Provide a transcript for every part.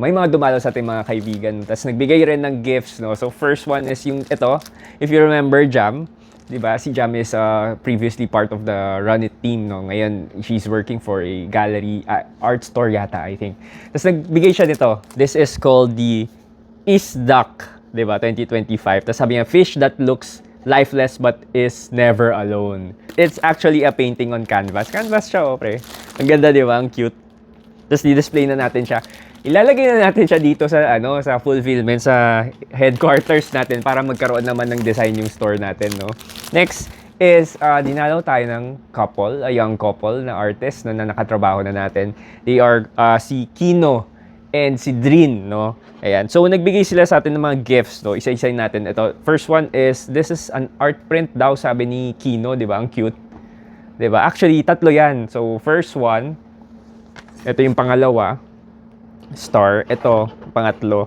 may mga dumalo sa ating mga kaibigan. Tapos nagbigay rin ng gifts, no? So first one is yung ito, if you remember Jam, di ba? Si Jam is previously part of the Run It team, no? Ngayon, she's working for a gallery, art store yata, I think. Tapos nagbigay siya nito. This is called the Isdak, di ba? 2025. Tapos sabi niya, fish that looks lifeless but is never alone. It's actually a painting on canvas. Canvas siya, oh, pre. Ang ganda, di ba? Ang cute. Tapos di-display na natin siya. Ilalagay na natin siya dito sa sa fulfillment, sa headquarters natin para magkaroon naman ng design yung store natin, no. Next is dinalaw tayo ng couple, a young couple na artist na nakatrabaho na natin. They are si Kino and si Drin, no. Ayan. So nagbigay sila sa atin ng mga gifts, no. Isa-isa natin. Ito, first one is this is an art print daw, sabi ni Kino, 'di ba? Ang cute. 'Di ba? Actually, tatlo 'yan. So first one, ito yung pangalawa, star. Ito, pangatlo.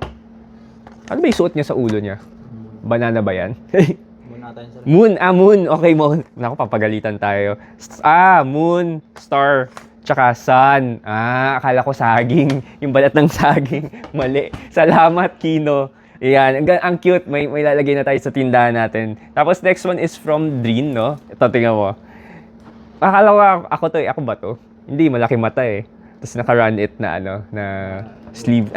Ano ba yung suot niya sa ulo niya? Banana ba yan? Moon ata yun, sir. Moon. Moon. Okay, moon. Naku, papagalitan tayo. Moon, star, tsaka sun. Akala ko saging. Yung balat ng saging. Mali. Salamat, Kino. Ayan, ang cute. May lalagay na tayo sa tindahan natin. Tapos next one is from Drin, no? Ito, tingnan mo. Akala ko ako to, ako ba to? Hindi, malaki mata eh. Tapos naka-run it na na sleeve,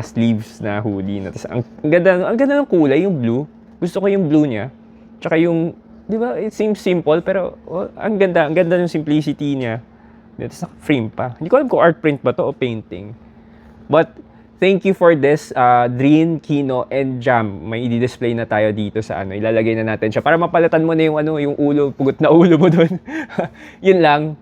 sleeves na hoodie. Tapos ang ganda ng kulay, yung blue. Gusto ko yung blue niya. Tsaka yung, di ba, it seems simple, pero ang ganda ng simplicity niya. Tapos naka-frame pa. Hindi ko alam kung art print ba to o painting. But, thank you for this, Drin, Kino, and Jam. May i-display na tayo dito sa ilalagay na natin siya. Para mapalitan mo na yung yung ulo, pugot na ulo mo doon. Yun lang.